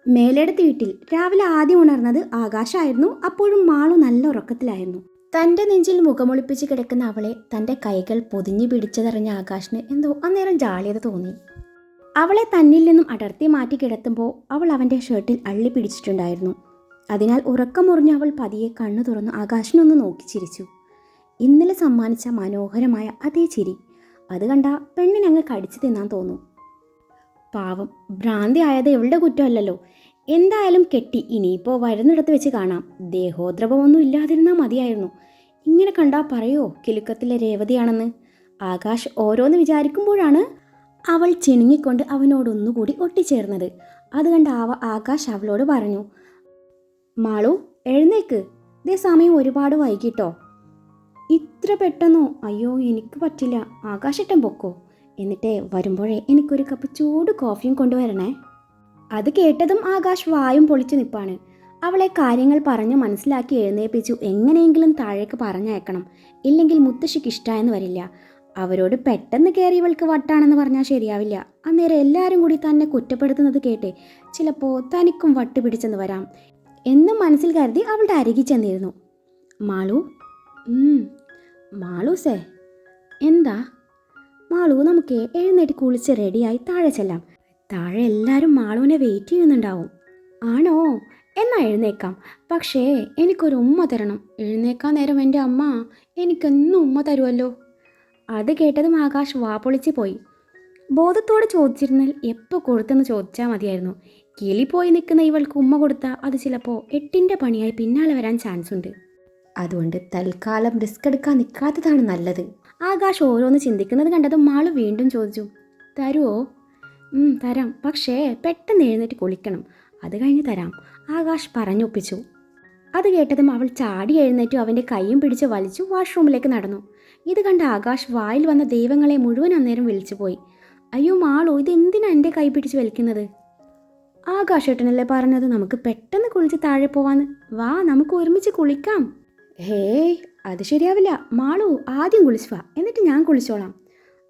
മേലെടുത്ത വീട്ടിൽ രാവിലെ ആദ്യം ഉണർന്നത് ആകാശായിരുന്നു. അപ്പോഴും മാളു നല്ല ഉറക്കത്തിലായിരുന്നു. തൻ്റെ നെഞ്ചിൽ മുഖമൊളിപ്പിച്ച് കിടക്കുന്ന അവളെ തൻ്റെ കൈകൾ പൊതിഞ്ഞു പിടിച്ചതറിഞ്ഞ ആകാശിന് എന്തോ അന്നേരം ജാള്യത തോന്നി. അവളെ തന്നിൽ നിന്നും അടർത്തി മാറ്റി കിടത്തുമ്പോൾ അവൾ അവൻ്റെ ഷർട്ടിൽ അള്ളി പിടിച്ചിട്ടുണ്ടായിരുന്നു. അതിനാൽ ഉറക്കം മുറിഞ്ഞ അവൾ പതിയെ കണ്ണു തുറന്ന് ആകാശിനൊന്ന് നോക്കി ചിരിച്ചു. ഇന്നലെ സമ്മാനിച്ച മനോഹരമായ അതേ ചിരി. അത് കണ്ട പെണ്ണിനങ്ങ് കടിച്ചു തിന്നാൻ തോന്നും. പാവം, ഭ്രാന്തി ആയത് ഇവളുടെ കുറ്റമല്ലല്ലോ. എന്തായാലും കെട്ടി, ഇനിയിപ്പോൾ വരുന്നിടത്ത് വെച്ച് കാണാം. ദേഹോദ്രവമൊന്നും ഇല്ലാതിരുന്നാൽ മതിയായിരുന്നു. ഇങ്ങനെ കണ്ടാ പറയോ കിലുക്കത്തിലെ രേവതിയാണെന്ന്. ആകാശ് ഓരോന്ന് വിചാരിക്കുമ്പോഴാണ് അവൾ ചിണുങ്ങിക്കൊണ്ട് അവനോടൊന്നുകൂടി ഒട്ടിച്ചേർന്നത്. അത് കണ്ട് ആകാശ് അവളോട് പറഞ്ഞു, മാളു എഴുന്നേക്ക്, ഇതേ സമയം ഒരുപാട് വൈകിട്ടോ. ഇത്ര പെട്ടെന്നോ? അയ്യോ എനിക്ക് പറ്റില്ല, ആകാശേട്ടൻ പൊക്കോ. എന്നിട്ടേ വരുമ്പോഴേ എനിക്കൊരു കപ്പ് ചൂട് കോഫിയും കൊണ്ടുവരണേ. അത് കേട്ടതും ആകാശ് വായും പൊളിച്ചു നിൽപ്പാണ്. അവളെ കാര്യങ്ങൾ പറഞ്ഞ് മനസ്സിലാക്കി എഴുന്നേൽപ്പിച്ചു. എങ്ങനെയെങ്കിലും താഴേക്ക് പറഞ്ഞയക്കണം, ഇല്ലെങ്കിൽ മുത്തശ്ശിക്ക് ഇഷ്ടമായെന്ന് വരില്ല. അവരോട് പെട്ടെന്ന് കയറി ഇവൾക്ക് വട്ടാണെന്ന് പറഞ്ഞാൽ ശരിയാവില്ല. അന്നേരം എല്ലാവരും കൂടി തന്നെ കുറ്റപ്പെടുത്തുന്നത് കേട്ടെ ചിലപ്പോൾ തനിക്കും വട്ട് പിടിച്ചെന്ന് വരാം എന്ന് മനസ്സിൽ കരുതി അവളുടെ അരികിൽ ചെന്നിരുന്നു. മാളു, മാളൂസേ എന്താ? മാളു, നമുക്ക് എഴുന്നേറ്റ് കുളിച്ച് റെഡിയായി താഴെ ചെല്ലാം. താഴെ എല്ലാവരും മാളുവിനെ വെയിറ്റ് ചെയ്യുന്നുണ്ടാവും. ആണോ? എന്നാ എഴുന്നേക്കാം. പക്ഷേ എനിക്കൊരു ഉമ്മ തരണം. എഴുന്നേക്കാൻ നേരം എൻ്റെ അമ്മ എനിക്കെന്നും ഉമ്മ തരുമല്ലോ. അത് കേട്ടതും ആകാശ് വാപൊളിച്ച് പോയി. ബോധത്തോടെ ചോദിച്ചിരുന്നാൽ എപ്പോൾ കൊടുത്തെന്ന് ചോദിച്ചാൽ മതിയായിരുന്നു. കിളി പോയി നിൽക്കുന്ന ഇവൾക്ക് ഉമ്മ കൊടുത്താൽ അത് ചിലപ്പോൾ 8ന്റെ പണിയായി പിന്നാലെ വരാൻ ചാൻസ് ഉണ്ട്. അതുകൊണ്ട് തൽക്കാലം റിസ്ക് എടുക്കാൻ നിൽക്കാത്തതാണ് നല്ലത്. ആകാശ് ഓരോന്ന് ചിന്തിക്കുന്നത് കണ്ടതും മാളു വീണ്ടും ചോദിച്ചു, തരുമോ? തരാം, പക്ഷേ പെട്ടെന്ന് എഴുന്നേറ്റ് കുളിക്കണം. അത് കഴിഞ്ഞ് തരാം, ആകാശ് പറഞ്ഞൊപ്പിച്ചു. അത് കേട്ടതും അവൾ ചാടി എഴുന്നേറ്റു അവൻ്റെ കൈയും പിടിച്ച് വലിച്ചു വാഷ്റൂമിലേക്ക് നടന്നു. ഇത് കണ്ട ആകാശ് വായിൽ വന്ന ദൈവങ്ങളെ മുഴുവൻ അന്നേരം വിളിച്ചുപോയി. അയ്യോ മാളു, ഇതെന്തിനാ എൻ്റെ കൈ പിടിച്ച് വലിക്കുന്നത്? ആകാശേട്ടനല്ലേ പറഞ്ഞത് നമുക്ക് പെട്ടെന്ന് കുളിച്ച് താഴെ പോവാന്ന്. വാ, നമുക്ക് ഒരുമിച്ച് കുളിക്കാം. ഹേയ്, അത് ശരിയാവില്ല. മാളു ആദ്യം കുളിച്ചു വാ, എന്നിട്ട് ഞാൻ കുളിച്ചോളാം.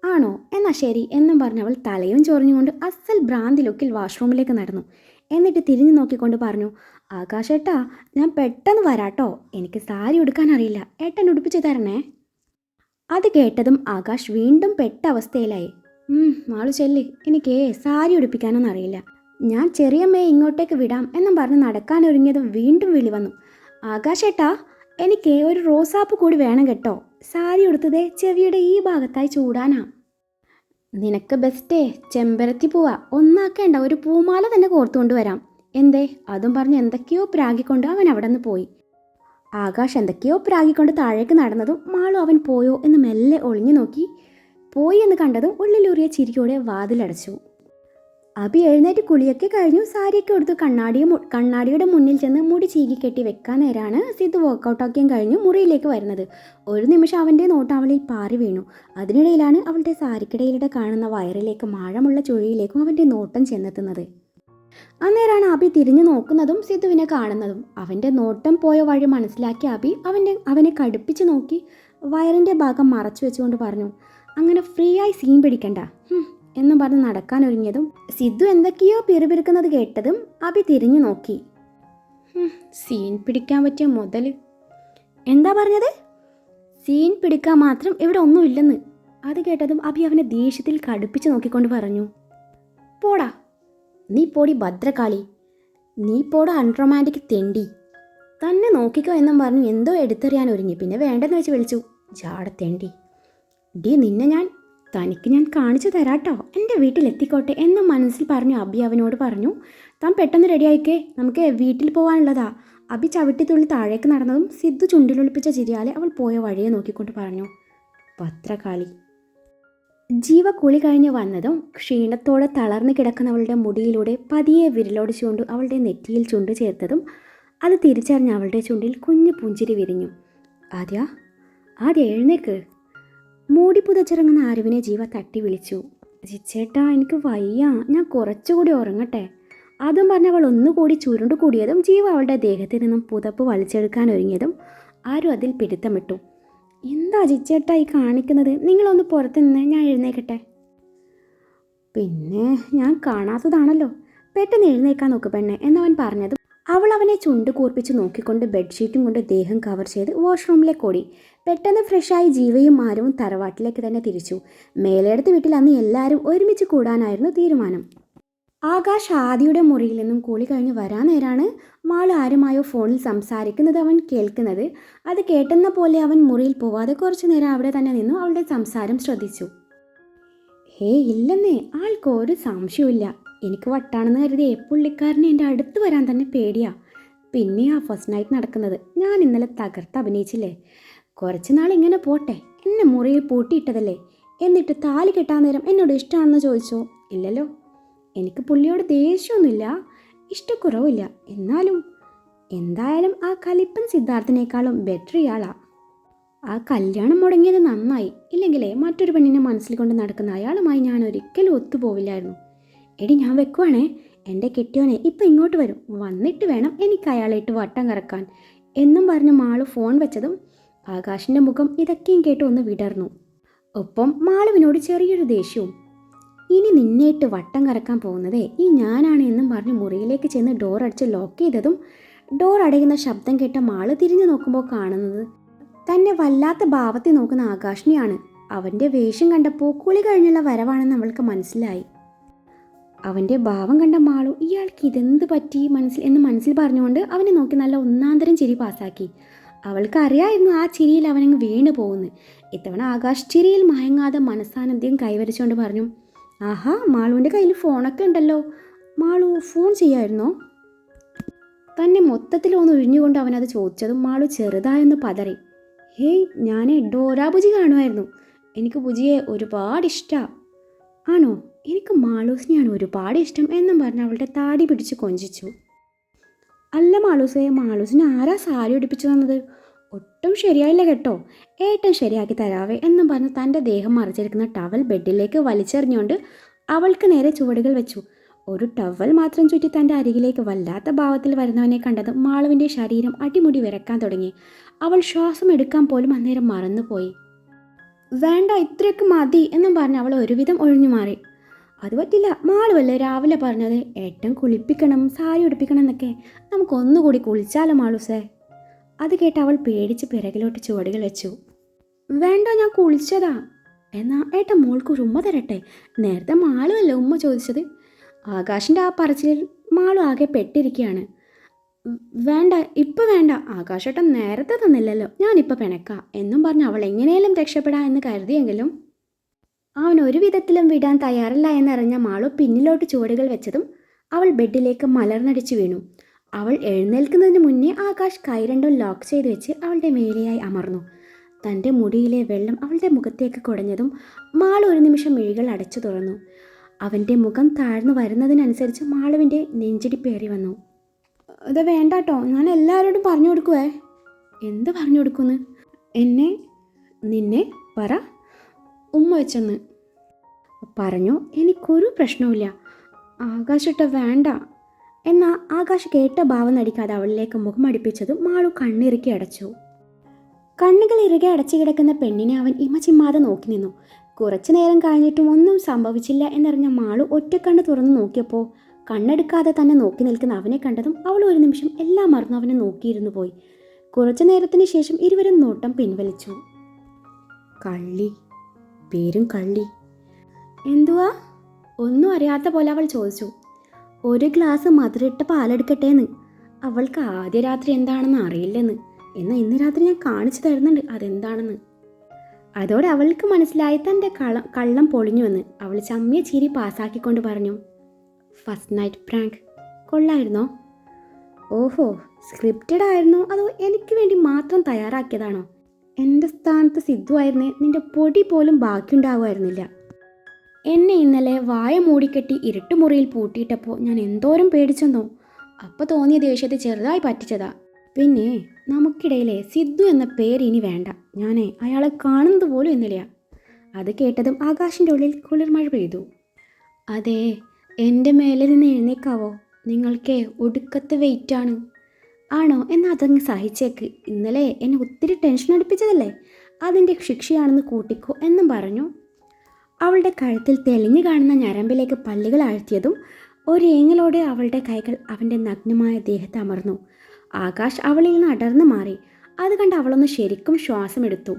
ആണോ? എന്നാ ശരി എന്നും പറഞ്ഞവൾ തലയും ചൊറിഞ്ഞുകൊണ്ട് അസൽ ഭ്രാന്തി ലുക്കിൽ വാഷ്റൂമിലേക്ക് നടന്നു. എന്നിട്ട് തിരിഞ്ഞു നോക്കിക്കൊണ്ട് പറഞ്ഞു, ആകാശേട്ടാ, ഞാൻ പെട്ടെന്ന് വരാട്ടോ. എനിക്ക് സാരി ഉടുക്കാൻ അറിയില്ല, ഏട്ടൻ ഉടുപ്പിച്ച് തരണേ. അത് കേട്ടതും ആകാശ് വീണ്ടും പെട്ട അവസ്ഥയിലായി. മാളു ചെല്ല്, എനിക്ക് സാരി ഉടുപ്പിക്കാനൊന്നും അറിയില്ല. ഞാൻ ചെറിയമ്മയെ ഇങ്ങോട്ടേക്ക് വിടാം എന്നും പറഞ്ഞ് നടക്കാനൊരുങ്ങിയതും വീണ്ടും വിളി വന്നു. ആകാശേട്ടാ, എനിക്ക് ഒരു റോസാപ്പ് കൂടി വേണം കേട്ടോ. സാരി ഉടുത്തതേ ചെവിയുടെ ഈ ഭാഗത്തായി ചൂടാനാ. നിനക്ക് ബെസ്റ്റേ ചെമ്പരത്തി പൂവാ. ഒന്നാക്കേണ്ട, ഒരു പൂമാല തന്നെ കോർത്തുകൊണ്ട് വരാം. എന്തേ? അതും പറഞ്ഞ് എന്തൊക്കെയോ പ്രാഗിക്കൊണ്ട് അവൻ അവിടെ നിന്ന് പോയി. ആകാശ് എന്തൊക്കെയോ പ്രാഗിക്കൊണ്ട് താഴേക്ക് നടന്നതും മാളു അവൻ പോയോ എന്ന് മെല്ലെ ഒളിഞ്ഞു നോക്കി. പോയി എന്ന് കണ്ടതും ഉള്ളിലൂറിയ ചിരിയോടെ വാതിലടച്ചു. അബി എഴുന്നേറ്റ് കുളിയൊക്കെ കഴിഞ്ഞു. സാരിയൊക്കെ എടുത്ത് കണ്ണാടിയുടെ മുന്നിൽ ചെന്ന് മുടി ചീകി കെട്ടി വെക്കാൻ നേരാണ് സിദ്ധു വർക്കൗട്ടൊക്കെയും കഴിഞ്ഞു മുറിയിലേക്ക് വരുന്നത്. ഒരു നിമിഷം അവൻ്റെ നോട്ടം അവളിൽ പാറി വീണു. അതിനിടയിലാണ് അവളുടെ സാരിക്കിടയിലൂടെ കാണുന്ന വയറിലേക്കും ആഴമുള്ള ചുഴിയിലേക്കും അവൻ്റെ നോട്ടം ചെന്നെത്തുന്നത്. അന്നേരമാണ് അബി തിരിഞ്ഞു നോക്കുന്നതും സിദ്ധുവിനെ കാണുന്നതും. അവൻ്റെ നോട്ടം പോയ വഴി മനസ്സിലാക്കിയ അബി അവനെ കടുപ്പിച്ച് നോക്കി വയറിൻ്റെ ഭാഗം മറച്ചു വെച്ചുകൊണ്ട് പറഞ്ഞു, അങ്ങനെ ഫ്രീ ആയി സീൻ പിടിക്കണ്ട എന്നും പറഞ്ഞ് നടക്കാനൊരുങ്ങിയതും സിദ്ധു എന്തൊക്കെയോ പിറുപിറുക്കുന്നത് കേട്ടതും അബി തിരിഞ്ഞു നോക്കി. സീൻ പിടിക്കാൻ പറ്റിയ മുതൽ. എന്താ പറഞ്ഞത്? സീൻ പിടിക്കാൻ മാത്രം ഇവിടെ ഒന്നുമില്ലെന്ന്. അത് കേട്ടതും അബി അവനെ ദേഷ്യത്തിൽ കടുപ്പിച്ച് നോക്കിക്കൊണ്ട് പറഞ്ഞു, പോടാ, നീ പോടി ഭദ്രകാളി, നീ പോടാ അൺറൊമാൻറ്റിക് തെണ്ടി. തന്നെ നോക്കിക്കോ എന്നും പറഞ്ഞു എന്തോ എടുത്തെറിയാൻ ഒരുങ്ങി. പിന്നെ വേണ്ടെന്ന് വെച്ച് വിളിച്ചു, ജാട തെണ്ടി. നിന്നെ തനിക്ക് ഞാൻ കാണിച്ചു തരാട്ടോ, എൻ്റെ വീട്ടിലെത്തിക്കോട്ടെ എന്ന് മനസ്സിൽ പറഞ്ഞു. അബി അവനോട് പറഞ്ഞു, താൻ പെട്ടെന്ന് റെഡിയായിക്കേ, നമുക്ക് വീട്ടിൽ പോകാനുള്ളതാ. അബി ചവിട്ടിത്തുള്ളി താഴേക്ക് നടന്നതും സിദ്ധു ചുണ്ടിലൊളിപ്പിച്ച ചിരിയാലെ അവൾ പോയ വഴിയെ നോക്കിക്കൊണ്ട് പറഞ്ഞു, ഭദ്രകാളി. ജീവ കുളി കഴിഞ്ഞ് വന്നതും ക്ഷീണത്തോടെ തളർന്നു കിടക്കുന്നവളുടെ മുടിയിലൂടെ പതിയെ വിരലോടിച്ചുകൊണ്ട് അവളുടെ നെറ്റിയിൽ ചുണ്ട് ചേർത്തതും അത് തിരിച്ചറിഞ്ഞ അവളുടെ ചുണ്ടിൽ കുഞ്ഞു പുഞ്ചിരി വിരിഞ്ഞു. ആദ്യ എഴുന്നേക്ക്. മൂടി പുതച്ചിറങ്ങുന്ന ആരുവിനെ ജീവ തട്ടി വിളിച്ചു. ജിച്ചേട്ടാ, എനിക്ക് വയ്യ, ഞാൻ കുറച്ചുകൂടി ഉറങ്ങട്ടെ. അതും പറഞ്ഞവൾ ഒന്നുകൂടി ചുരുണ്ടു കൂടിയതും ജീവ അവളുടെ ദേഹത്തിൽ നിന്നും പുതപ്പ് വലിച്ചെടുക്കാൻ ഒരുങ്ങിയതും ആരും അതിൽ പിടുത്തമിട്ടു. എന്താ ജിച്ചേട്ടാ ഈ കാണിക്കുന്നത്? നിങ്ങളൊന്ന് പുറത്ത് നിന്ന്, ഞാൻ എഴുന്നേക്കട്ടെ. പിന്നെ ഞാൻ കാണാത്തതാണല്ലോ, പെട്ടെന്ന് എഴുന്നേക്കാൻ നോക്ക് പെണ്ണെ എന്നവൻ പറഞ്ഞതും അവൾ അവനെ ചുണ്ട് കൂർപ്പിച്ച് നോക്കിക്കൊണ്ട് ബെഡ്ഷീറ്റും കൊണ്ട് ദേഹം കവർ ചെയ്ത് വാഷ്റൂമിലേക്ക് ഓടി. പെട്ടെന്ന് ഫ്രഷായി ജീവയും മാരവും തറവാട്ടിലേക്ക് തന്നെ തിരിച്ചു. മേലെടുത്ത് വീട്ടിൽ അന്ന് എല്ലാവരും ഒരുമിച്ച് കൂടാനായിരുന്നു തീരുമാനം. ആകാശ് ആദിയുടെ മുറിയിൽ നിന്നും കുളി കഴിഞ്ഞ് വരാൻ നേരാണ് മാള് ആരുമായോ ഫോണിൽ സംസാരിക്കുന്നത് അവൻ കേൾക്കുന്നത്. അത് കേട്ടെന്ന പോലെ അവൻ മുറിയിൽ പോവാതെ കുറച്ചു നേരം അവിടെ തന്നെ നിന്നു അവളുടെ സംസാരം ശ്രദ്ധിച്ചു. ഇല്ലെന്നേ, ആൾക്ക് ഒരു സംശയമില്ല. എനിക്ക് വട്ടാണെന്ന് കരുതി പുള്ളിക്കാരനെ എൻ്റെ അടുത്ത് വരാൻ തന്നെ പേടിയാ. പിന്നെ ആ ഫസ്റ്റ് നൈറ്റ് നടക്കുന്നത് ഞാൻ ഇന്നലെ തകർത്ത് അഭിനയിച്ചില്ലേ. കുറച്ച് നാൾ ഇങ്ങനെ പോട്ടെ, എന്നെ മുറിയിൽ പൂട്ടിയിട്ടതല്ലേ. എന്നിട്ട് താലി കെട്ടാൻ നേരം എന്നോട് ഇഷ്ടമാണെന്ന് ചോദിച്ചോ? ഇല്ലല്ലോ. എനിക്ക് പുള്ളിയോട് ദേഷ്യമൊന്നുമില്ല, ഇഷ്ടക്കുറവില്ല. എന്തായാലും ആ കലിപ്പൻ സിദ്ധാർത്ഥിനേക്കാളും ബെറ്റർ ഇയാളാ. ആ കല്യാണം മുടങ്ങിയത് നന്നായി. ഇല്ലെങ്കിലേ മറ്റൊരു പെണ്ണിനെ മനസ്സിൽ കൊണ്ട് നടക്കുന്ന അയാളുമായി ഞാൻ ഒരിക്കലും ഒത്തുപോവില്ലായിരുന്നു. എടി ഞാൻ വെക്കുവാണേ, എൻ്റെ കെട്ടിയോനെ ഇപ്പം ഇങ്ങോട്ട് വരും, വന്നിട്ട് വേണം എനിക്ക് അയാളെ ഇട്ട് വട്ടം കറക്കാൻ എന്നും പറഞ്ഞ് മാളു ഫോൺ വെച്ചതും ആകാശിൻ്റെ മുഖം ഇതൊക്കെയും കേട്ട് ഒന്ന് വിടർന്നു. ഒപ്പം മാളുവിനോട് ചെറിയൊരു ദേഷ്യവും. ഇനി നിന്നെ ഇട്ട് വട്ടം കറക്കാൻ പോകുന്നതേ ഈ ഞാനാണ് എന്നും പറഞ്ഞ് മുറിയിലേക്ക് ചെന്ന് ഡോർ അടിച്ച് ലോക്ക് ചെയ്തതും ഡോർ അടയുന്ന ശബ്ദം കേട്ട മാള് തിരിഞ്ഞു നോക്കുമ്പോൾ കാണുന്നത് തന്നെ വല്ലാത്ത ഭാവത്തിൽ നോക്കുന്ന ആകാശിനെയാണ്. അവൻ്റെ വേഷം കണ്ടപ്പോൾ കുളി കഴിഞ്ഞുള്ള വരവാണെന്ന് അവൾക്ക് മനസ്സിലായി. അവൻ്റെ ഭാവം കണ്ട മാളു ഇയാൾക്ക് ഇതെന്ത് പറ്റി മനസ്സിൽ പറഞ്ഞുകൊണ്ട് അവനെ നോക്കി നല്ല ഒന്നാന്തരം ചിരി പാസാക്കി. അവൾക്ക് അറിയായിരുന്നു ആ ചിരിയിൽ അവനങ്ങ് വീണ് പോകുന്നു. ഇത്തവണ ആകാശ് ചിരിയിൽ മയങ്ങാതെ മനസ്സാന്നിധ്യം കൈവരിച്ചുകൊണ്ട് പറഞ്ഞു, ആഹാ, മാളുവിൻ്റെ കയ്യിൽ ഫോണൊക്കെ ഉണ്ടല്ലോ. മാളു ഫോൺ ചെയ്യായിരുന്നോ? തന്നെ മൊത്തത്തിൽ ഒഴിഞ്ഞുകൊണ്ട് അവനത് ചോദിച്ചതും മാളു ചെറുതായൊന്ന് പതറി. ഞാൻ ഡോരാ ബുജി കാണുമായിരുന്നു. എനിക്ക് ബുജിയെ ഒരുപാട് ഇഷ്ടമാണ്. ആണോ? എനിക്ക് മാളൂസിനെയാണ് ഒരുപാട് ഇഷ്ടം എന്നും പറഞ്ഞ് അവളുടെ താടി പിടിച്ച് കൊഞ്ചിച്ചു. അല്ല മാളൂസിന് ആരാ സാരി ഉടുപ്പിച്ചു തന്നത്? ഒട്ടും ശരിയായില്ല കേട്ടോ, ഏട്ടൻ ശരിയാക്കി തരാവേ എന്നും പറഞ്ഞ് തൻ്റെ ദേഹം മറിച്ചിരിക്കുന്ന ടവൽ ബെഡിലേക്ക് വലിച്ചെറിഞ്ഞുകൊണ്ട് അവൾക്ക് നേരെ ചുവടുകൾ വെച്ചു. ഒരു ടവൽ മാത്രം ചുറ്റി തൻ്റെ അരികിലേക്ക് വല്ലാത്ത ഭാവത്തിൽ വരുന്നവനെ കണ്ടത് മാളുവിൻ്റെ ശരീരം അടിമുടി വിറക്കാൻ തുടങ്ങി. അവൾ ശ്വാസം എടുക്കാൻ പോലും അന്നേരം മറന്നുപോയി. വേണ്ട, ഇത്രയൊക്കെ മതി എന്നും പറഞ്ഞ് അവൾ ഒരുവിധം ഒഴിഞ്ഞു മാറി. അത് പറ്റില്ല, മാളുവല്ലേ രാവിലെ പറഞ്ഞത് ഏട്ടൻ കുളിപ്പിക്കണം, സാരി ഉടുപ്പിക്കണം എന്നൊക്കെ. നമുക്കൊന്നുകൂടി കുളിച്ചാലോ മാളൂസേ? അത് കേട്ട് അവൾ പേടിച്ച് പിറകിലോട്ട് ചുവടുകൾ വെച്ചു. വേണ്ട, ഞാൻ കുളിച്ചതാ. എന്നാ ഏട്ടൻ മോൾക്ക് ഒരു ഉമ്മ തരട്ടെ. നേരത്തെ മാളുവല്ലേ ഉമ്മ ചോദിച്ചത്? ആകാശിൻ്റെ ആ പറച്ചിലിൽ മാളു ആകെ പെട്ടിരിക്കുകയാണ്. വേണ്ട, ഇപ്പം വേണ്ട, ആകാശേട്ടൻ നേരത്തെ തന്നില്ലല്ലോ, ഞാനിപ്പോൾ പിണക്കാം എന്നും പറഞ്ഞ് അവൾ എങ്ങനെയും രക്ഷപ്പെടാം എന്ന് കരുതിയെങ്കിലും അവൻ ഒരു വിധത്തിലും വിടാൻ തയ്യാറല്ല എന്നറിഞ്ഞ മാളു പിന്നിലോട്ട് ചുവടുകൾ വെച്ചതും അവൾ ബെഡിലേക്ക് മലർന്നടിച്ചു വീണു. അവൾ എഴുന്നേൽക്കുന്നതിന് മുന്നേ ആകാശ് കൈ രണ്ടും ലോക്ക് ചെയ്ത് വെച്ച് അവളുടെ മേലെയായി അമർന്നു. തൻ്റെ മുടിയിലെ വെള്ളം അവളുടെ മുഖത്തേക്ക് കുടഞ്ഞതും മാളു ഒരു നിമിഷം മിഴികൾ അടച്ചു തുറന്നു. അവൻ്റെ മുഖം താഴ്ന്നു വരുന്നതിനനുസരിച്ച് മാളുവിൻ്റെ നെഞ്ചിടിപ്പേറി വന്നു. അത് വേണ്ടാട്ടോ, ഞാൻ എല്ലാവരോടും പറഞ്ഞു കൊടുക്കുവേ. എന്ത് പറഞ്ഞു കൊടുക്കുന്ന്? നിന്നെ പറ. ഉമ്മ വെച്ചെന്ന് പറഞ്ഞു. എനിക്കൊരു പ്രശ്നവുമില്ല. ആകാശിട്ട വേണ്ട. എന്നാൽ ആകാശ് കേട്ട ഭാവം നടിക്കാതെ അവളിലേക്ക് മുഖം അടുപ്പിച്ചതും മാളു കണ്ണിറുക്കി അടച്ചു. കണ്ണുകൾ ഇറുകെ അടച്ചു കിടക്കുന്ന പെണ്ണിനെ അവൻ ഇമചിമ്മാതെ നോക്കി നിന്നു. കുറച്ചു നേരം കഴിഞ്ഞിട്ടും ഒന്നും സംഭവിച്ചില്ല എന്നറിഞ്ഞ മാളു ഒറ്റക്കണ്ണ് തുറന്നു നോക്കിയപ്പോൾ കണ്ണെടുക്കാതെ തന്നെ നോക്കി നിൽക്കുന്ന അവനെ കണ്ടതും അവൾ ഒരു നിമിഷം എല്ലാം മറന്നു അവനെ നോക്കിയിരുന്നു പോയി. കുറച്ചു നേരത്തിന് ശേഷം ഇരുവരും നോട്ടം പിൻവലിച്ചു. കള്ളി, പേരും കള്ളി. എന്തുവാ? ഒന്നും അറിയാത്ത പോലെ അവൾ ചോദിച്ചു. ഒരു ഗ്ലാസ് മധുരയിട്ട പാലെടുക്കട്ടേന്ന്. അവൾക്ക് ആദ്യ രാത്രി എന്താണെന്ന് അറിയില്ലെന്ന്. എന്നാൽ ഇന്ന് രാത്രി ഞാൻ കാണിച്ചു തരുന്നുണ്ട് അതെന്താണെന്ന്. അതോടെ അവൾക്ക് മനസ്സിലായി തൻ്റെ കള്ളം പൊളിഞ്ഞുവെന്ന്. അവൾ ചമ്മിയ ചിരി പാസ്സാക്കിക്കൊണ്ട് പറഞ്ഞു, ഫസ്റ്റ് നൈറ്റ് പ്രാങ്ക് കൊള്ളായിരുന്നോ? ഓഹോ, സ്ക്രിപ്റ്റഡ് ആയിരുന്നോ അതോ എനിക്ക് വേണ്ടി മാത്രം തയ്യാറാക്കിയതാണോ? എൻ്റെ സ്ഥാനത്ത് സിദ്ധു ആയിരുന്നേ നിൻ്റെ പൊടി പോലും ബാക്കിയുണ്ടാകുമായിരുന്നില്ല. എന്നെ ഇന്നലെ വായ മൂടിക്കെട്ടി ഇരുട്ടുമുറിയിൽ പൂട്ടിയിട്ടപ്പോൾ ഞാൻ എന്തോരം പേടിച്ചെന്നോ. അപ്പോൾ തോന്നിയ ദേഷ്യത്തെ ചെറുതായി പറ്റിച്ചതാ. പിന്നെ നമുക്കിടയിലെ സിദ്ധു എന്ന പേര് ഇനി വേണ്ട. ഞാനേ അയാളെ കാണുന്നത് പോലും ഇന്നലെയാ. അത് കേട്ടതും ആകാശിൻ്റെ ഉള്ളിൽ കുളിർമഴ പെയ്തു. അതെ, എൻ്റെ മേലെ നിന്ന് എഴുന്നേക്കാവോ? നിങ്ങൾക്കേ ഒടുക്കത്തെ വെയിറ്റാണ്. ആണോ? എന്നാൽ അതങ്ങ് സഹിച്ചേക്ക്. ഇന്നലെ എന്നെ ഒത്തിരി ടെൻഷൻ അടുപ്പിച്ചതല്ലേ, അതിൻ്റെ ശിക്ഷയാണെന്ന് കൂട്ടിക്കോ എന്നും പറഞ്ഞു അവളുടെ കഴുത്തിൽ തെളിഞ്ഞു കാണുന്ന ഞരമ്പിലേക്ക് പല്ലുകൾ ആഴ്ത്തിയതും ഒരേങ്ങലോടെ അവളുടെ കൈകൾ അവൻ്റെ നഗ്നമായ ദേഹത്ത് അമർന്നു. ആകാശ് അവളിൽ നിന്ന് അടർന്നു മാറി. അത് കണ്ട് അവളൊന്ന് ശരിക്കും ശ്വാസമെടുത്തു.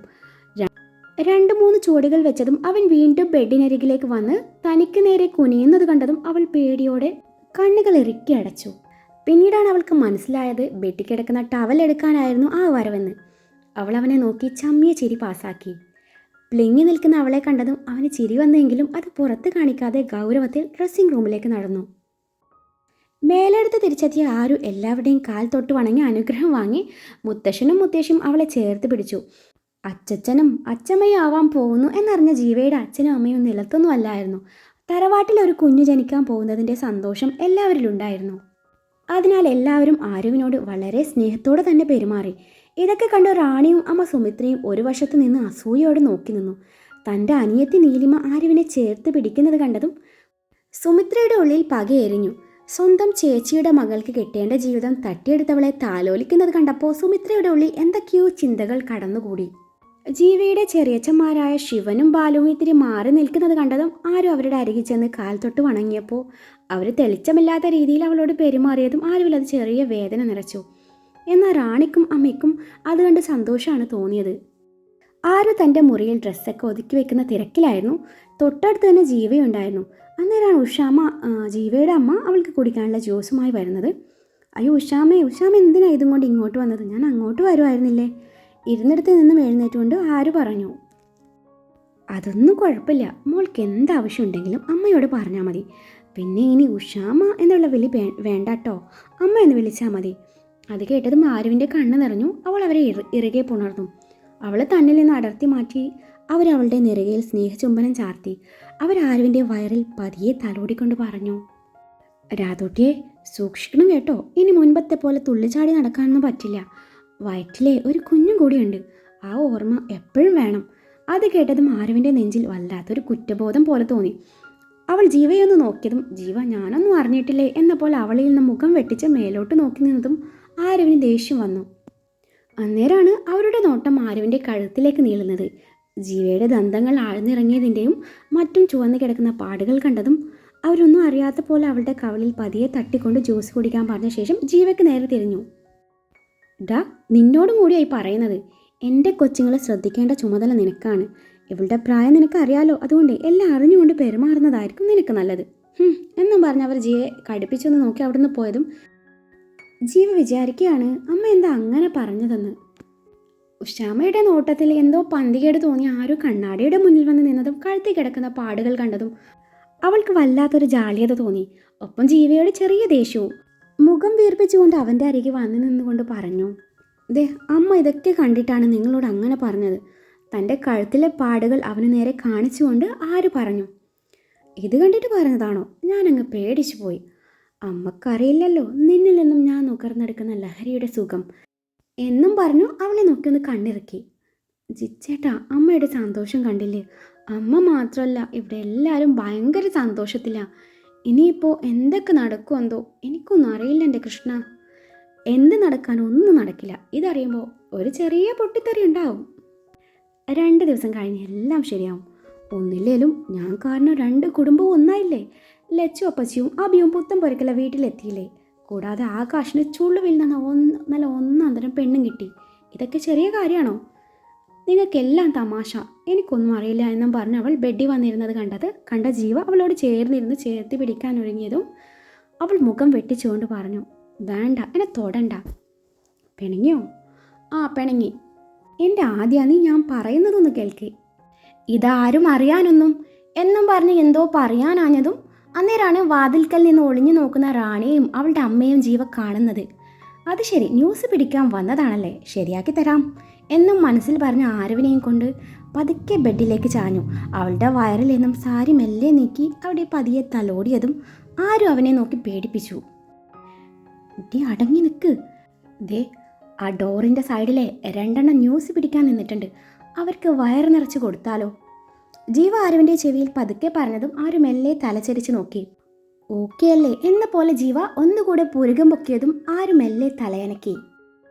2-3 ചുവടുകൾ വെച്ചതും അവൻ വീണ്ടും ബെഡിനരികിലേക്ക് വന്ന് തനിക്ക് നേരെ കുനിയുന്നത് കണ്ടതും അവൾ പേടിയോടെ കണ്ണുകൾ ഇറുക്കി അടച്ചു. പിന്നീടാണ് അവൾക്ക് മനസ്സിലായത് ബെഡിൽ കിടക്കുന്ന ടവൽ എടുക്കാനായിരുന്നു ആ വരവെന്ന്. അവൾ അവനെ നോക്കി ചമ്മിയ ചിരി പാസാക്കി. പ്ലിങ്ങി നിൽക്കുന്ന അവളെ കണ്ടതും അവന് ചിരി വന്നെങ്കിലും അത് പുറത്ത് കാണിക്കാതെ ഗൗരവത്തിൽ ഡ്രസ്സിംഗ് റൂമിലേക്ക് നടന്നു. മേലെടുത്ത് തിരിച്ചെത്തിയ ആരു എല്ലാവരുടെയും കാൽ തൊട്ട് വണങ്ങി അനുഗ്രഹം വാങ്ങി. മുത്തശ്ശനും മുത്തശ്ശിയും അവളെ ചേർത്ത് പിടിച്ചു. അച്ചച്ചനും അച്ചമ്മയും ആവാൻ പോകുന്നു എന്നറിഞ്ഞ ജീവയുടെ അച്ഛനും അമ്മയും നിലത്തൊന്നും അല്ലായിരുന്നു. തറവാട്ടിൽ ഒരു കുഞ്ഞു ജനിക്കാൻ പോകുന്നതിൻ്റെ സന്തോഷം എല്ലാവരിലുണ്ടായിരുന്നു. അതിനാൽ എല്ലാവരും ആരുവിനോട് വളരെ സ്നേഹത്തോടെ തന്നെ പെരുമാറി. ഇതൊക്കെ കണ്ട് റാണിയും അമ്മ സുമിത്രയും ഒരു വശത്ത് നിന്ന് അസൂയയോടെ നോക്കി നിന്നു. തൻ്റെ അനിയത്തി നീലിമ ആരുവിനെ ചേർത്ത് പിടിക്കുന്നത് കണ്ടതും സുമിത്രയുടെ ഉള്ളിൽ പകയെരിഞ്ഞു. സ്വന്തം ചേച്ചിയുടെ മകൾക്ക് കിട്ടേണ്ട ജീവിതം തട്ടിയെടുത്തവളെ താലോലിക്കുന്നത് കണ്ടപ്പോൾ സുമിത്രയുടെ ഉള്ളിൽ എന്തൊക്കെയോ ചിന്തകൾ കടന്നുകൂടി. ജീവയുടെ ചെറിയച്ചന്മാരായ ശിവനും ബാലുവും ഇത്തിരി മാറി നിൽക്കുന്നത് കണ്ടതും ആരും അവരുടെ അരികിൽ ചെന്ന് കാൽ തൊട്ട് വണങ്ങിയപ്പോൾ അവർ തെളിച്ചമില്ലാത്ത രീതിയിൽ അവളോട് പെരുമാറിയതും ആരുവിൽ അത് ചെറിയ വേദന നിറച്ചു. എന്നാൽ റാണിക്കും അമ്മയ്ക്കും അത് കണ്ട് സന്തോഷമാണ് തോന്നിയത്. ആരു തൻ്റെ മുറിയിൽ ഡ്രസ്സൊക്കെ ഒതുക്കി വെക്കുന്ന തിരക്കിലായിരുന്നു. തൊട്ടടുത്ത് തന്നെ ജീവയുണ്ടായിരുന്നു. അന്നേരമാണ് ഉഷാമ്മ, ജീവയുടെ അമ്മ, അവൾക്ക് കുടിക്കാനുള്ള ജ്യൂസുമായി വരുന്നത്. അയ്യോ ഉഷാമ്മ എന്തിനാ ഇതും കൊണ്ട് ഇങ്ങോട്ട് വന്നത്? ഞാൻ അങ്ങോട്ട് വരുമായിരുന്നില്ലേ? ഇരുന്നിടത്ത് നിന്നും എഴുന്നേറ്റുകൊണ്ട് ആരു പറഞ്ഞു. അതൊന്നും കുഴപ്പമില്ല, മോൾക്ക് എന്താവശ്യമുണ്ടെങ്കിലും അമ്മയോട് പറഞ്ഞാൽ മതി. പിന്നെ ഇനി ഉഷാമ്മ എന്നുള്ള വിളി വേണ്ടാട്ടോ, അമ്മ എന്ന് വിളിച്ചാൽ മതി. അത് കേട്ടതും ആരുവിൻ്റെ കണ്ണ് നിറഞ്ഞു. അവൾ അവരെ ഇറുകെ പുണർന്നു. അവൾ തന്നിൽ നിന്ന് അടർത്തി മാറ്റി അവരവളുടെ നെറുകയിൽ സ്നേഹചുംബനം ചാർത്തി. അവരാരുവിൻ്റെ വയറിൽ പതിയെ തലോടിക്കൊണ്ട് പറഞ്ഞു, രാധോട്ടിയെ സൂക്ഷിക്കണം കേട്ടോ, ഇനി മുൻപത്തെ പോലെ തുള്ളിച്ചാടി നടക്കാനൊന്നും പറ്റില്ല. വയറ്റിലെ ഒരു കുഞ്ഞും കൂടിയുണ്ട്, ആ ഓർമ്മ എപ്പോഴും വേണം. അത് കേട്ടതും ആരുവിൻ്റെ നെഞ്ചിൽ വല്ലാത്തൊരു കുറ്റബോധം പോലെ തോന്നി. അവൾ ജീവയൊന്ന് നോക്കിയതും ജീവ ഞാനൊന്നും അറിഞ്ഞിട്ടില്ലേ എന്ന പോലെ അവളിൽ നിന്ന് മുഖം വെട്ടിച്ച് മേലോട്ട് നോക്കി നിന്നതും ആരുവിന് ദേഷ്യം വന്നു. അന്നേരമാണ് അവരുടെ നോട്ടം ആരുവിൻ്റെ കഴുത്തിലേക്ക് നീളുന്നത്. ജീവയുടെ ദന്തങ്ങൾ ആഴ്ന്നിറങ്ങിയതിൻ്റെയും മറ്റും ചുവന്ന് കിടക്കുന്ന പാടുകൾ കണ്ടതും അവരൊന്നും അറിയാത്ത പോലെ അവളുടെ കവളിൽ പതിയെ തട്ടിക്കൊണ്ട് ജ്യൂസ് കുടിക്കാൻ പറഞ്ഞ ശേഷം ജീവയ്ക്ക് നേരെ തിരിഞ്ഞു. ഡാ, നിന്നോടും കൂടിയായി പറയുന്നത്. എൻ്റെ കൊച്ചുങ്ങളെ ശ്രദ്ധിക്കേണ്ട ചുമതല നിനക്കാണ്. ഇവളുടെ പ്രായം നിനക്കറിയാലോ, അതുകൊണ്ട് എല്ലാം അറിഞ്ഞുകൊണ്ട് പെരുമാറുന്നതായിരിക്കും നിനക്ക് നല്ലത് എന്നും പറഞ്ഞ് അവർ ജീവയെ കടുപ്പിച്ചൊന്ന് നോക്കി അവിടുന്ന് പോയതും ജീവ വിചാരിക്കുകയാണ് അമ്മ എന്താ അങ്ങനെ പറഞ്ഞതെന്ന്. ഉഷാമ്മയുടെ നോട്ടത്തിൽ എന്തോ പന്തികേട് തോന്നി ആരോ കണ്ണാടിയുടെ മുന്നിൽ വന്ന് നിന്നതും കഴുത്തി കിടക്കുന്ന പാടുകൾ കണ്ടതും അവൾക്ക് വല്ലാത്തൊരു ജാള്യത തോന്നി. ഒപ്പം ജീവയുടെ ചെറിയ ദേഷ്യവും. മുഖം വീർപ്പിച്ചുകൊണ്ട് അവൻ്റെ അരികെ വന്നു നിന്നുകൊണ്ട് പറഞ്ഞു, ദേ അമ്മ ഇതൊക്കെ കണ്ടിട്ടാണ് നിങ്ങളോട് അങ്ങനെ പറഞ്ഞത്. തൻ്റെ കഴുത്തിലെ പാടുകൾ അവന് നേരെ കാണിച്ചുകൊണ്ട് ആര് പറഞ്ഞു. ഇത് കണ്ടിട്ട് പറഞ്ഞതാണോ? ഞാനങ്ങ് പേടിച്ചു പോയി. അമ്മക്കറിയില്ലല്ലോ നിന്നിൽ നിന്നും ഞാൻ നുകർന്നെടുക്കുന്ന ലഹരിയുടെ സുഖം എന്നും പറഞ്ഞു അവളെ നോക്കിയൊന്ന് കണ്ണിറക്കി. ജിച്ചേട്ടാ, അമ്മയുടെ സന്തോഷം കണ്ടില്ലേ? അമ്മ മാത്രമല്ല, ഇവിടെ എല്ലാവരും ഭയങ്കര സന്തോഷത്തിലാണ്. ഇനിയിപ്പോൾ എന്തൊക്കെ നടക്കുമെന്തോ, എനിക്കൊന്നും അറിയില്ല എൻ്റെ കൃഷ്ണ. എന്ത് നടക്കാനോ ഒന്നും നടക്കില്ല. ഇതറിയുമ്പോൾ ഒരു ചെറിയ പൊട്ടിത്തെറി ഉണ്ടാവും. 2 ദിവസം കഴിഞ്ഞ് എല്ലാം ശരിയാവും. ഒന്നില്ലേലും ഞാൻ കാരണം 2 കുടുംബവും ഒന്നായില്ലേ. ലച്ചു അപ്പച്ചിയും അബിയും പുത്തൻ പൊരക്കല വീട്ടിലെത്തിയില്ലേ. കൂടാതെ ആകാശിന് ചുള്ളുവിൽ നിന്ന് നല്ല ഒന്നാന്തരം പെണ്ണും കിട്ടി. ഇതൊക്കെ ചെറിയ കാര്യമാണോ? നിങ്ങൾക്കെല്ലാം തമാശ, എനിക്കൊന്നും അറിയില്ല എന്നും പറഞ്ഞ് അവൾ ബെഡിൽ വന്നിരുന്നത് കണ്ട ജീവ അവളോട് ചേർന്നിരുന്ന് ചേർത്ത് പിടിക്കാൻ ഒരുങ്ങിയതും അവൾ മുഖം വെട്ടിച്ചുകൊണ്ട് പറഞ്ഞു, വേണ്ട, എന്നെ തൊടണ്ട. പിണങ്ങിയോ? ആ പിണങ്ങി. എൻ്റെ ആദ്യാന്ന് ഞാൻ പറയുന്നതൊന്ന് കേൾക്ക്. ഇതാരും അറിയാനൊന്നും എന്നും പറഞ്ഞ് എന്തോ പറയാനാഞ്ഞതും അന്നേരമാണ് വാതിൽക്കൽ നിന്ന് ഒളിഞ്ഞു നോക്കുന്ന റാണിയെയും അവളുടെ അമ്മയും ജീവ കാണുന്നത്. അത് ശരി, ന്യൂസ് പിടിക്കാൻ വന്നതാണല്ലേ, ശരിയാക്കി തരാം എന്നും മനസ്സിൽ പറഞ്ഞ ആരവിനെയും കൊണ്ട് പതുക്കെ ബെഡിലേക്ക് ചാഞ്ഞു. അവളുടെ വയറിൽ നിന്നും സാരി മെല്ലെ നീക്കി അവിടെ പതിയെ തലോടിയതും ആരും അവനെ നോക്കി പേടിപ്പിച്ചു. കുട്ടി അടങ്ങി നിൽക്ക്. ദേ ആ ഡോറിൻ്റെ സൈഡിലെ 2 ന്യൂസ് പിടിക്കാൻ നിന്നിട്ടുണ്ട്, അവർക്ക് വയറ് നിറച്ച് കൊടുത്താലോ? ജീവ ആരുവിൻ്റെ ചെവിയിൽ പതുക്കെ പറഞ്ഞതും ആരും മെല്ലെ തലചരിച്ച് നോക്കി. ഓക്കെ അല്ലേ എന്ന പോലെ ജീവ ഒന്നുകൂടെ പുരുകം പൊക്കിയതും ആരും മെല്ലെ തലയനക്കി.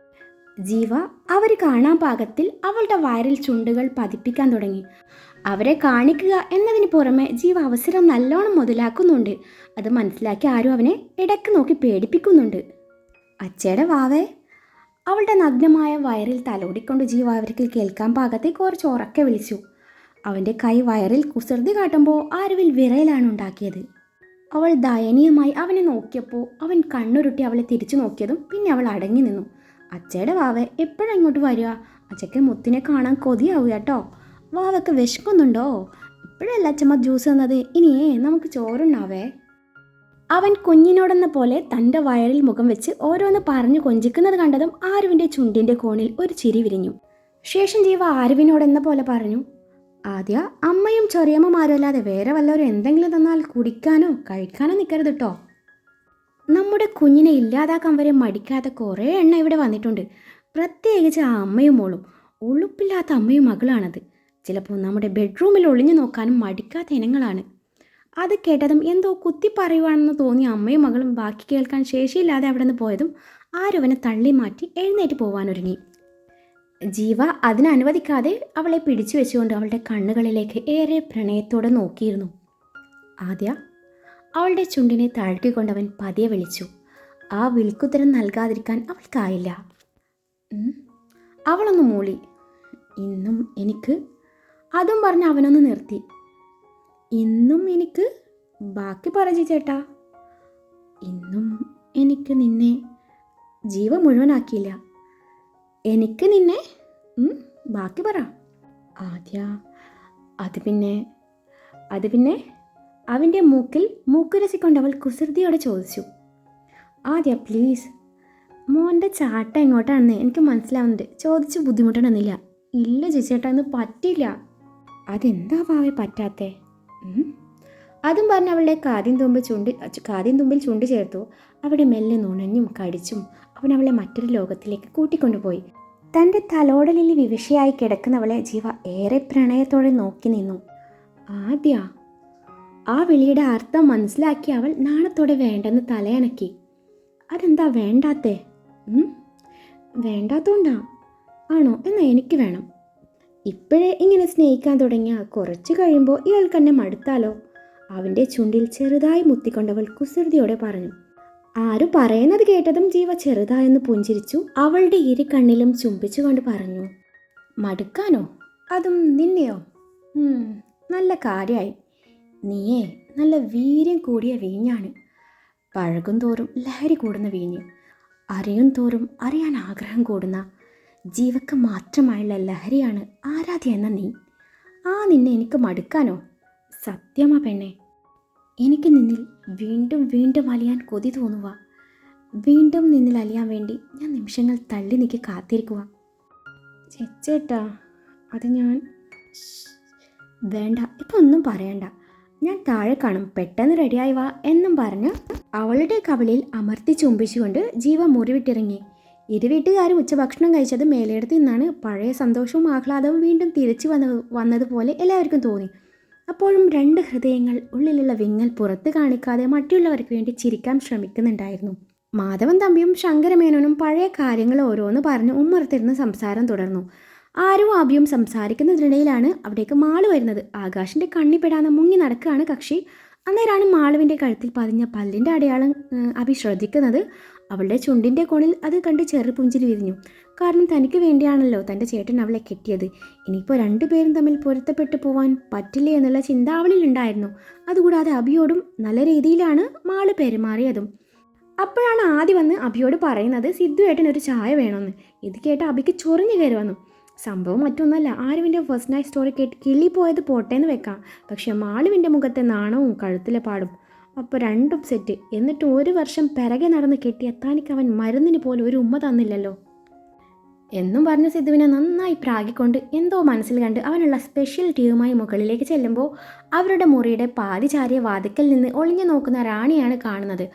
ജീവ അവർ കാണാൻ പാകത്തിൽ അവളുടെ വയറിൽ ചുണ്ടുകൾ പതിപ്പിക്കാൻ തുടങ്ങി. അവരെ കാണിക്കുക എന്നതിന് പുറമെ ജീവ അവസരം നല്ലോണം മുതലാക്കുന്നുണ്ട്. അത് മനസ്സിലാക്കി ആരും അവനെ ഇടയ്ക്ക് നോക്കി പേടിപ്പിക്കുന്നുണ്ട്. അച്ചയുടെ വാവേ. അവളുടെ നഗ്നമായ വയറിൽ തലോടിക്കൊണ്ട് ജീവ അവർക്ക് കേൾക്കാൻ പാകത്തെ കുറച്ച് ഉറക്കെ വിളിച്ചു. അവൻ്റെ കൈ വയറിൽ കുസൃതി കാട്ടുമ്പോൾ ആരുവിൽ വിറയലാണ് ഉണ്ടാക്കിയത്. അവൾ ദയനീയമായി അവനെ നോക്കിയപ്പോൾ അവൻ കണ്ണുരുട്ടി അവളെ തിരിച്ചു നോക്കിയതും പിന്നെ അവൾ അടങ്ങി നിന്നു. അച്ചയുടെ വാവ എപ്പോഴും ഇങ്ങോട്ട് വരിക? അച്ചയ്ക്ക് മുത്തിനെ കാണാൻ കൊതിയാവുക കേട്ടോ. വാവയ്ക്ക് വിശക്കുന്നുണ്ടോ? ഇപ്പോഴല്ല അച്ചമ്മ ജ്യൂസ് തന്നത്, ഇനിയേ നമുക്ക് ചോറുണ്ടാവേ. അവൻ കുഞ്ഞിനോടെന്ന പോലെ തൻ്റെ വയറിൽ മുഖം വെച്ച് ഓരോന്ന് പറഞ്ഞു കൊഞ്ചിക്കുന്നത് കണ്ടതും ആരുവിൻ്റെ ചുണ്ടിൻ്റെ കോണിൽ ഒരു ചിരി വിരിഞ്ഞു. ശേഷം ജീവ ആരുവിനോടെന്ന പോലെ പറഞ്ഞു, ആദ്യ അമ്മയും ചെറിയമ്മമാരും അല്ലാതെ വേറെ വല്ലവരും എന്തെങ്കിലും തന്നാൽ കുടിക്കാനോ കഴിക്കാനോ നിൽക്കരുത് കേട്ടോ. നമ്മുടെ കുഞ്ഞിനെ ഇല്ലാതാക്കാൻ വരെ മടിക്കാത്ത കുറേ എണ്ണ ഇവിടെ വന്നിട്ടുണ്ട്. പ്രത്യേകിച്ച് ആ അമ്മയും മോളും. ഉളുപ്പില്ലാത്ത അമ്മയും മകളാണത്. ചിലപ്പോൾ നമ്മുടെ ബെഡ്റൂമിൽ ഒളിഞ്ഞു നോക്കാനും മടിക്കാത്ത ഇനങ്ങളാണ്. അത് കേട്ടതും എന്തോ കുത്തി പറയുവാണെന്ന് തോന്നിയ അമ്മയും മകളും ബാക്കി കേൾക്കാൻ ശേഷിയില്ലാതെ അവിടെ നിന്ന് പോയതും ആരുവനെ തള്ളി മാറ്റി എഴുന്നേറ്റ് പോവാനൊരുങ്ങി. ജീവ അതിനനുവദിക്കാതെ അവളെ പിടിച്ചു വെച്ചുകൊണ്ട് അവളുടെ കണ്ണുകളിലേക്ക് ഏറെ പ്രണയത്തോടെ നോക്കിയിരുന്നു. ആദ്യ അവളുടെ ചുണ്ടിനെ താഴ്ത്തിക്കൊണ്ടവൻ പതിയെ വിളിച്ചു. ആ വിളിക്കുത്തരം നൽകാതിരിക്കാൻ അവൾക്കായില്ല. അവളൊന്ന് മൂളി. ഇന്നും എനിക്ക്. അതും പറഞ്ഞ് അവനൊന്ന് നിർത്തി. ഇന്നും എനിക്ക്. ബാക്കി പറ ചേട്ടാ. ഇന്നും എനിക്ക് നിന്നെ. ജീവ മുഴുവനാക്കിയില്ല. എനിക്ക് നിന്നെ. ബാക്കി പറ. ആദ്യ അത് പിന്നെ അവൻ്റെ മൂക്കിൽ മൂക്കുരസിക്കൊണ്ട് അവൾ കുസൃതിയോടെ ചോദിച്ചു. ആദ്യ പ്ലീസ്. മോൻ്റെ ചാട്ട എങ്ങോട്ടാണെന്ന് എനിക്ക് മനസ്സിലാവുന്നുണ്ട്. ചോദിച്ച് ബുദ്ധിമുട്ടണമെന്നില്ല. ഇല്ല ചേച്ചേട്ടാ, എന്ന് പറ്റില്ല. അതെന്താ ഭാവി പറ്റാത്തേ? അതും പറഞ്ഞ് അവളുടെ കാതിൻ തുമ്പിൽ ചുണ്ട് ചേർത്തു. അവിടെ മെല്ലെ നുണഞ്ഞും കടിച്ചും അവൻ അവളെ മറ്റൊരു ലോകത്തിലേക്ക് കൂട്ടിക്കൊണ്ടുപോയി. തൻ്റെ തലോടലിൽ വിവശയായി കിടക്കുന്നവളെ ജീവ ഏറെ പ്രണയത്തോടെ നോക്കി നിന്നു. ആദ്യ. ആ വിളിയുടെ അർത്ഥം മനസ്സിലാക്കി അവൾ നാണത്തോടെ വേണ്ടെന്ന് തലയണക്കി. അതെന്താ വേണ്ടാത്തേ? വേണ്ടാത്തോണ്ടാ? ആണോ? എന്നാൽ എനിക്ക് വേണം. ഇപ്പോഴേ ഇങ്ങനെ സ്നേഹിക്കാൻ തുടങ്ങിയ കുറച്ച് കഴിയുമ്പോൾ ഇയാൾക്ക് എന്നെ മടുത്താലോ? അവൻ്റെ ചുണ്ടിൽ ചെറുതായി മുത്തിക്കൊണ്ടവൾ കുസൃതിയോടെ പറഞ്ഞു. ആരു പറയുന്നത് കേട്ടതും ജീവ ചെറുതായെന്ന് പുഞ്ചിരിച്ചു. അവളുടെ ഇരു കണ്ണിലും ചുംബിച്ചുകൊണ്ട് പറഞ്ഞു, മടുക്കാനോ? അതും നിന്നെയോ? നല്ല കാര്യമായി. നീയേ നല്ല വീര്യം കൂടിയ വീഞ്ഞാണ്. പഴകും തോറും ലഹരി കൂടുന്ന വീഞ്ഞ്. അറിയും തോറും അറിയാൻ ആഗ്രഹം കൂടുന്ന ജീവക്ക് മാത്രമായുള്ള ലഹരിയാണ് ആരാധ്യ എന്ന നീ. നിന്നെ എനിക്ക് മടുക്കാനോ? സത്യമാ പെണ്ണെ. എനിക്ക് നിന്നിൽ വീണ്ടും വീണ്ടും അലിയാൻ കൊതി തോന്നുക. വീണ്ടും നിന്നിൽ അലിയാൻ വേണ്ടി ഞാൻ നിമിഷങ്ങൾ തള്ളി നീക്കി കാത്തിരിക്കുക. ചേട്ടാ, അത് ഞാൻ. വേണ്ട, ഇപ്പം ഒന്നും പറയണ്ട. ഞാൻ താഴെ കാണും, പെട്ടെന്ന് റെഡിയായി വാ എന്നും പറഞ്ഞ് അവളുടെ കവിളിൽ അമർത്തി ചുംബിച്ചുകൊണ്ട് ജീവ മുറിവിട്ടിറങ്ങി. ഇരുവീട്ടുകാരും ഉച്ചഭക്ഷണം കഴിച്ചത് മേലെടുത്ത് നിന്നാണ്. പഴയ സന്തോഷവും ആഹ്ലാദവും വീണ്ടും തിരിച്ചു വന്നതുപോലെ എല്ലാവർക്കും തോന്നി. അപ്പോഴും രണ്ട് ഹൃദയങ്ങൾ ഉള്ളിലുള്ള വിങ്ങൽ പുറത്ത് കാണിക്കാതെ മറ്റുള്ളവർക്ക് വേണ്ടി ചിരിക്കാൻ ശ്രമിക്കുന്നുണ്ടായിരുന്നു. മാധവൻ തമ്പിയും ശങ്കരമേനോനും പഴയ കാര്യങ്ങൾ ഓരോന്ന് പറഞ്ഞ് ഉമ്മറത്തിരുന്ന് സംസാരം തുടർന്നു. ആരും ആബിയും സംസാരിക്കുന്നതിനിടയിലാണ് അവിടേക്ക് മാളു വരുന്നത്. ആകാശിൻ്റെ കണ്ണിപ്പെടാതെ മുങ്ങി നടക്കുകയാണ് കക്ഷി. അന്നേരമാണ് മാളുവിൻ്റെ കഴുത്തിൽ പതിഞ്ഞ പല്ലിൻ്റെ അടയാളം അബി ശ്രദ്ധിക്കുന്നത്. അവളുടെ ചുണ്ടിൻ്റെ കോണിൽ അത് കണ്ട് ചെറുപുഞ്ചിരി വിരിഞ്ഞു. കാരണം തനിക്ക് വേണ്ടിയാണല്ലോ തൻ്റെ ചേട്ടൻ അവളെ കെട്ടിയത്. ഇനിയിപ്പോൾ രണ്ടുപേരും തമ്മിൽ പൊരുത്തപ്പെട്ടു പോവാൻ പറ്റില്ലേ എന്നുള്ള ചിന്ത അവളിലുണ്ടായിരുന്നു. അതുകൂടാതെ അബിയോടും നല്ല രീതിയിലാണ് മാള് പെരുമാറിയതും. അപ്പോഴാണ് ആദ്യം വന്ന് അബിയോട് പറയുന്നത് സിദ്ധുവേട്ടൻ ഒരു ചായ വേണമെന്ന്. ഇത് കേട്ട് അബിക്ക് ചൊറിഞ്ഞു കയറി വന്നു. സംഭവം മറ്റൊന്നല്ല, ആരുവിൻ്റെ ഫസ്റ്റ് നൈറ്റ് സ്റ്റോറി കേട്ട് കിളി പോയത് പോട്ടേന്ന് വെക്കാം. പക്ഷെ മാളുവിൻ്റെ മുഖത്തെ നാണവും കഴുത്തിലെ പാടും അപ്പോൾ രണ്ടും സെറ്റ്. എന്നിട്ട് 1 വർഷം പിറകെ നടന്ന് കെട്ടിയ തനിക്ക് അവൻ മരുന്നിന് പോലും ഒരു ഉമ്മ തന്നില്ലല്ലോ എന്നും പറഞ്ഞ സിദ്ധുവിനെ നന്നായി പ്രാഗിക്കൊണ്ട് എന്തോ മനസ്സിൽ കണ്ട് അവനുള്ള സ്പെഷ്യൽ ടീയുമായി മുകളിലേക്ക് ചെല്ലുമ്പോൾ അവരുടെ മുറിയുടെ പാതി ചാരിയ വാതിക്കൽ നിന്ന് ഒളിഞ്ഞു നോക്കുന്ന റാണിയാണ് കാണുന്നത്.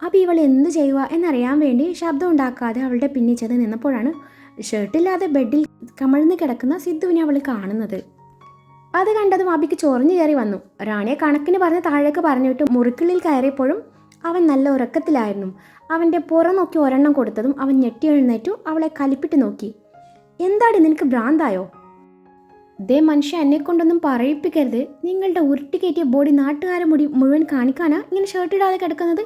അപ്പോൾ ഇവൾ എന്ത് ചെയ്യുക എന്നറിയാൻ വേണ്ടി ശബ്ദം ഉണ്ടാക്കാതെ അവളുടെ പിന്നിൽ ചെന്ന് നിന്നപ്പോഴാണ് ഷർട്ടില്ലാതെ ബെഡിൽ കമഴ്ന്ന് കിടക്കുന്ന സിദ്ധുവിനെ അവൾ കാണുന്നത്. അത് കണ്ടതും അബിക്ക് ചൊറിഞ്ഞു കയറി വന്നു. റാണിയെ കണക്കിന് പറഞ്ഞ് താഴേക്ക് പറഞ്ഞിട്ട് മുറിക്കുള്ളിൽ കയറിയപ്പോഴും അവൻ നല്ല ഉറക്കത്തിലായിരുന്നു. അവൻ്റെ പുറം നോക്കി ഒരെണ്ണം കൊടുത്തതും അവൻ ഞെട്ടി എഴുന്നേറ്റു അവളെ കലിപ്പിട്ട് നോക്കി. എന്താടി, നിനക്ക് ഭ്രാന്തായോ? ഇതേ മനുഷ്യ എന്നെ കൊണ്ടൊന്നും പറയിപ്പിക്കരുത്. നിങ്ങളുടെ ഉരുട്ടി കയറ്റിയ ബോഡി നാട്ടുകാരെ മുഴുവൻ കാണിക്കാനാ ഇങ്ങനെ ഷർട്ട് ഇടാതെ കിടക്കുന്നത്?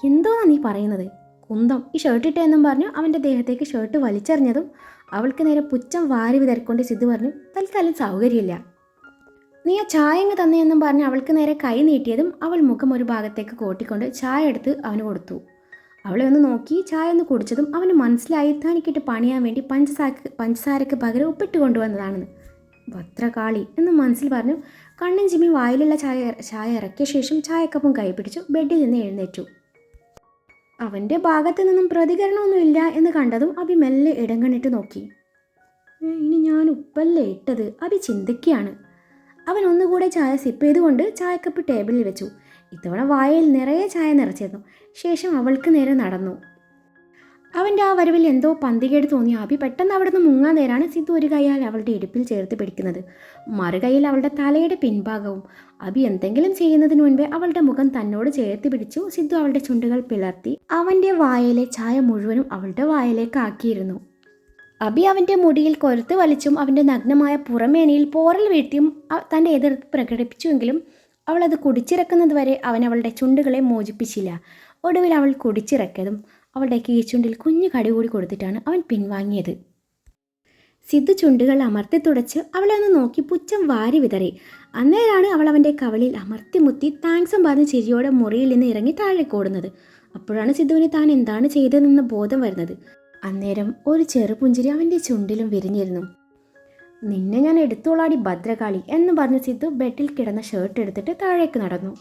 എന്തോന്നാ നീ പറയുന്നത്? കുന്തം ഈ ഷർട്ട് ഇട്ടെന്നും പറഞ്ഞു അവൻ്റെ ദേഹത്തേക്ക് ഷർട്ട് വലിച്ചെറിഞ്ഞതും അവൾക്ക് നേരെ പുച്ഛം വാരി വിതറിക്കൊണ്ട് സിദ്ധു പറഞ്ഞു, തൽക്കാലം സൗകര്യമില്ല. നീ ആ ചായ അങ്ങ് തന്നെയെന്നും പറഞ്ഞ് അവൾക്ക് നേരെ കൈ നീട്ടിയതും അവൾ മുഖം ഒരു ഭാഗത്തേക്ക് കോട്ടിക്കൊണ്ട് ചായ എടുത്ത് അവന് കൊടുത്തു. അവളെ ഒന്ന് നോക്കി ചായ ഒന്ന് കുടിച്ചതും അവന് മനസ്സിലായി തനിക്കിട്ട് പണിയാൻ വേണ്ടി പഞ്ചസാരക്ക് പകരം ഉപ്പിട്ട് കൊണ്ടുവന്നതാണെന്ന്. ഭദ്രകാളി എന്ന് മനസ്സിൽ പറഞ്ഞു കണ്ണൻ ചിമ്മി വായിലുള്ള ചായ ഇറക്കിയ ശേഷം ചായക്കപ്പും കൈ പിടിച്ചു ബെഡിൽ നിന്ന് എഴുന്നേറ്റു. അവൻ്റെ ഭാഗത്ത് നിന്നും പ്രതികരണമൊന്നുമില്ല എന്ന് കണ്ടതും അബി മെല്ലെ ഇടം കണ്ണിട്ട് നോക്കി. ഇനി ഞാൻ ഉപ്പല്ലേ ഇട്ടത്? അബി ചിന്തിക്കുകയാണ്. അവൻ ഒന്നുകൂടെ ചായ സിപ്പ് ചെയ്തുകൊണ്ട് ചായക്കപ്പ് ടേബിളിൽ വെച്ചു. ഇത്തവണ വായയിൽ നിറയെ ചായ നിറച്ചിരുന്നു. ശേഷം അവൾക്ക് നേരെ നടന്നു. അവൻ്റെ ആ വരവിൽ എന്തോ പന്തികേട് തോന്നിയ അബി പെട്ടെന്ന് അവിടെ നിന്ന് മുങ്ങാൻ നേരാണ് സിദ്ധു ഒരു കൈയാൽ അവളുടെ ഇടുപ്പിൽ ചേർത്ത് പിടിക്കുന്നത്, മറുകൈയിൽ അവളുടെ തലയുടെ പിൻഭാഗവും. അബി എന്തെങ്കിലും ചെയ്യുന്നതിന് മുൻപേ അവളുടെ മുഖം തന്നോട് ചേർത്ത് പിടിച്ചു സിദ്ധു അവളുടെ ചുണ്ടുകൾ പിളർത്തി അവൻ്റെ വായയിലെ ചായ മുഴുവനും അവളുടെ വായയിലേക്ക് ആക്കിയിരുന്നു. അബി അവൻ്റെ മുടിയിൽ കൊരുത്ത് വലിച്ചും അവൻ്റെ നഗ്നമായ പുറമേനയിൽ പോറൽ വീഴ്ത്തിയും തൻ്റെ എതിർപ്പ് പ്രകടിപ്പിച്ചുവെങ്കിലും അവൾ അത് കുടിച്ചിറക്കുന്നത് വരെ അവൻ അവളുടെ ചുണ്ടുകളെ മോചിപ്പിച്ചില്ല. ഒടുവിൽ അവൾ കുടിച്ചിറക്കിയതും അവളുടെ കീഴ്ചുണ്ടിൽ കുഞ്ഞു കടി കൂടി കൊടുത്തിട്ടാണ് അവൻ പിൻവാങ്ങിയത്. സിദ്ധു ചുണ്ടുകൾ അമർത്തി തുടച്ച് അവളെ ഒന്ന് നോക്കി പുച്ഛം വാരി വിതറി. അന്നേരമാണ് അവൾ അവൻ്റെ കവളിൽ അമർത്തി മുത്തി താങ്ക്സും പറഞ്ഞ് ചിരിയോടെ മുറിയിൽ നിന്ന് ഇറങ്ങി താഴേക്ക് ഓടുന്നത്. അപ്പോഴാണ് സിദ്ധുവിന് താൻ എന്താണ് ചെയ്തതെന്ന് ബോധം വരുന്നത്. അന്നേരം ഒരു ചെറുപുഞ്ചിരി അവൻ്റെ ചുണ്ടിലും വിരിഞ്ഞിരുന്നു. നിന്നെ ഞാൻ എടുത്തോളാടി ഭദ്രകാളി എന്ന് പറഞ്ഞ് സിദ്ധു ബെഡിൽ കിടന്ന ഷർട്ട് എടുത്തിട്ട് താഴേക്ക് നടന്നു.